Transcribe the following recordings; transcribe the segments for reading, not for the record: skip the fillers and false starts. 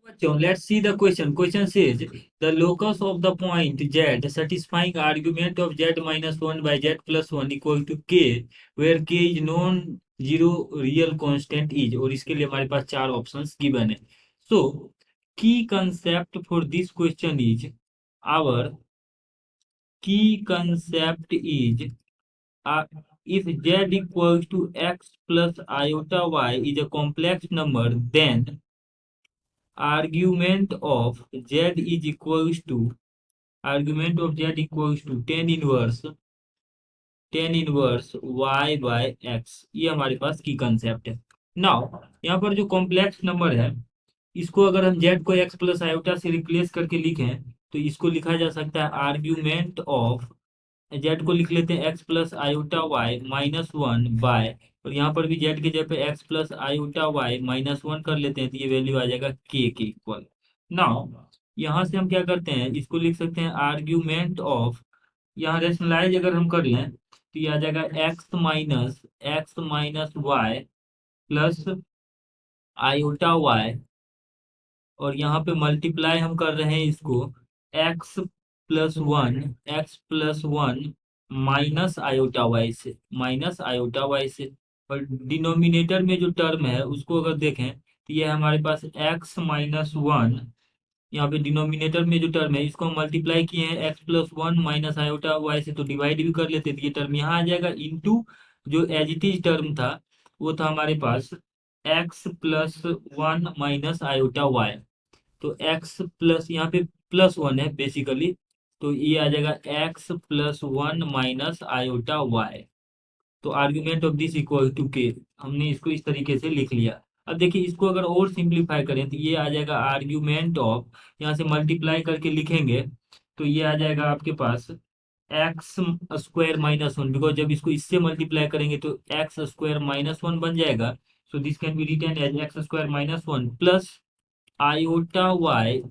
So let's see the question. Question says the locus of the point z satisfying argument of z minus 1 by z plus 1 equal to k, where k is non-zero real constant is, और इसके लिए हमारे पास चार options given है. So key concept for this question is our key concept is if z equals to x plus iota y is a complex number, then argument of z is equals to argument of z equals to tan inverse y by x. ये हमारे पास की concept है. Now यहाँ पर जो complex number है, इसको अगर हम z को x प्लस आयोटा से रिप्लेस करके लिखें तो इसको लिखा जा सकता है आर्ग्यूमेंट ऑफ जेड को लिख लेते हैं x plus iota y minus one by, और यहाँ पर भी जेड की जगह पे x plus iota y minus one कर लेते हैं तो ये वैल्यू आ जाएगा के इक्वल. नाउ यहाँ से हम क्या करते हैं, इसको लिख सकते हैं आर्ग्यूमेंट ऑफ, यहाँ रेशनलाइज अगर हम कर लें तो ये आ जाएगा x minus y plus iota y, और यहाँ पे मल्टीप्लाई हम कर रहे हैं इसको x plus one minus iota y से, और डिनोमिनेटर में जो टर्म है उसको अगर देखें तो ये हमारे पास एक्स माइनस वन. यहाँ पे डिनोमिनेटर में जो टर्म है इसको हम मल्टीप्लाई किए हैं x plus one minus iota y से, तो डिवाइड भी कर लेते हैं तो ये टर्म यहाँ आ जाएगा इनटू जो एज इट इज टर्म था वो था हमारे पास x plus one minus iota y. तो x प्लस यहाँ पे प्लस वन है बेसिकली, तो ये आ जाएगा x plus one minus iota y. तो argument of this equal to k, हमने इसको इस तरीके से लिख लिया. अब देखिए इसको अगर और सिंप्लीफाई करें तो ये आ जाएगा आर्ग्यूमेंट ऑफ, यहाँ से मल्टीप्लाई करके लिखेंगे तो ये आ जाएगा आपके पास x square minus one, because जब इसको इससे मल्टीप्लाई करेंगे तो एक्स स्क्वायर माइनस वन बन जाएगा. So this can be written as x square minus one plus iota y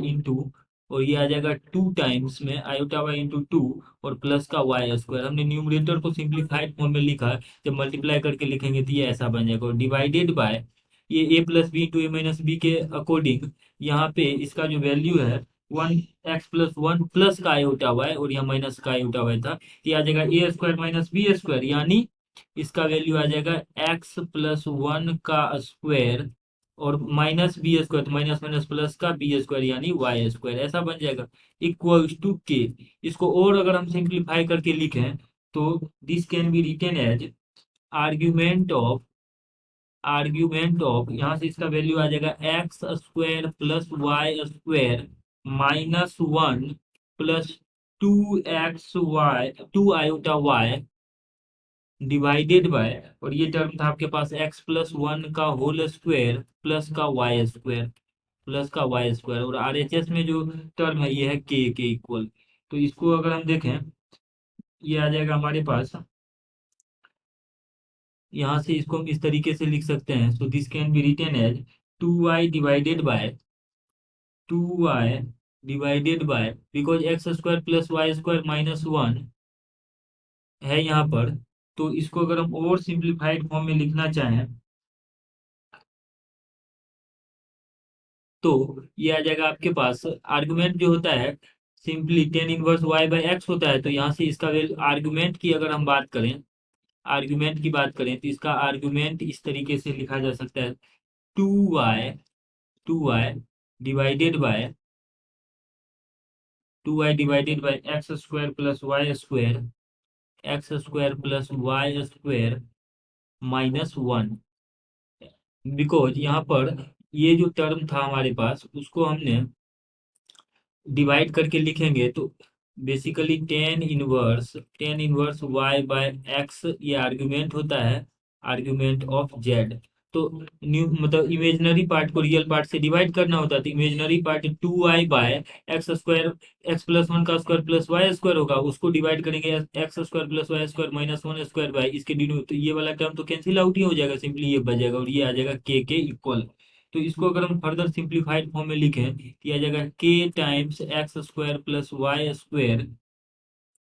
into और ये आ जाएगा टू टाइम्स में आयोटा वाई इंटू टू और प्लस का वाई स्क्वायर. हमने न्यूमरेटर को सिंप्लीफाइड फॉर्म में लिखा, जब मल्टीप्लाई करके लिखेंगे तो ये ऐसा बन जाएगा, और डिवाइडेड बाय ये ए प्लस बी इंटू ए माइनस बी के अकॉर्डिंग यहाँ पे इसका जो वैल्यू है one x plus one plus का आयोटा वाई और यहाँ माइनस का आयोटा वाई था, ये आ जाएगा ए स्क्वायर माइनस बी स्क्वायर, यानी इसका वैल्यू आ जाएगा एक्स प्लस वन का स्क्वायर और माइनस बी स्क्वायर, तो माइनस माइनस प्लस का बी स्क्वायर यानी वाई स्क्वायर, ऐसा बन जाएगा इक्वल्स टू के. इसको और अगर हम सिंप्लीफाई करके लिखें तो this can be written as argument of यहाँ से इसका वैल्यू आ जाएगा x square plus y square minus one plus two iota y divided by, और ये टर्म था आपके पास एक्स प्लस वन का होल स्क्वायर प्लस का वाई स्क्वायर, और आरएचएस में जो टर्म है ये है के इक्वल. तो इसको अगर हम देखें ये आ जाएगा हमारे पास, यहाँ से इसको हम इस तरीके से लिख सकते हैं. So this can be written as two y divided by because x square plus y square minus one है यहाँ पर, तो इसको अगर हम और सिंप्लीफाइड फॉर्म में लिखना चाहें तो ये आ जाएगा आपके पास आर्गुमेंट जो होता है simply tan inverse y by x होता है, तो यहाँ से इसका वैल्यू आर्गुमेंट की अगर हम बात करें तो इसका आर्गुमेंट इस तरीके से लिखा जा सकता है two y divided by x square plus y square minus one, because यहाँ पर ये जो टर्म था हमारे पास उसको हमने डिवाइड करके लिखेंगे तो basically tan inverse y by x ये आर्ग्यूमेंट होता है आर्ग्यूमेंट ऑफ जेड. तो न्यू मतलब इमेजिनरी पार्ट को रियल पार्ट से डिवाइड करना होता है, तो imaginary part two y by x square x plus one का स्क्वायर प्लस वाई स्क्वायर होगा, उसको डिवाइड करेंगे x square plus y square minus one square by इसके डिनू, तो ये वाला टर्म तो कैंसिल आउट ही हो जाएगा, सिंपली ये बचेगा और ये आ जाएगा के इक्वल. तो इसको अगर हम फर्दर सिंप्लीफाइड फॉर्म में लिखें तो आ जाएगा k times x square plus y square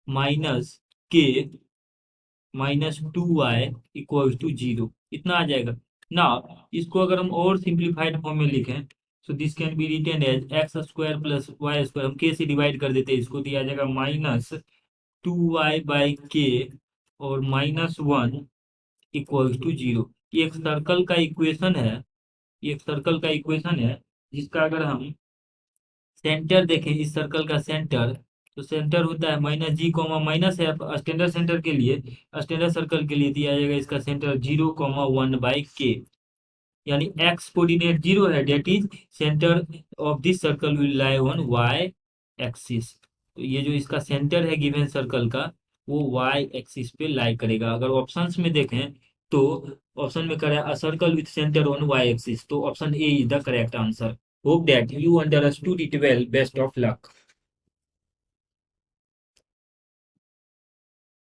minus k minus two y equal to zero, इतना आ जाएगा. ना इसको अगर हम और सिंप्लीफाइड फॉर्म में लिखें, so this can be written as x square plus y square. हम के से डिवाइड कर देते हैं इसको, दिया जाएगा माइनस 2y/k और -1 इक्वल्स टू 0। ये एक सर्कल का इक्वेशन है, ये एक सर्कल का इक्वेशन है जिसका अगर हम सेंटर देखें, इस सर्कल का सेंटर, तो सेंटर होता है -g, माइनस है स्टैंडर्ड सेंटर के लिए, स्टैंडर्ड सर्कल के लिए दिया जाएगा इसका सेंटर 0,1/k, यानी एक्स कोऑर्डिनेट 0 है, that is centre of this circle will lie on y axis. तो ये जो इसका सेंटर है गिवन सर्कल का, वो वाई एक्सिस पे लाई करेगा। अगर ऑप्शंस में देखें तो ऑप्शन में करें a circle with centre on y axis, तो option A is the correct answer. Hope that you understood it well. Best of luck.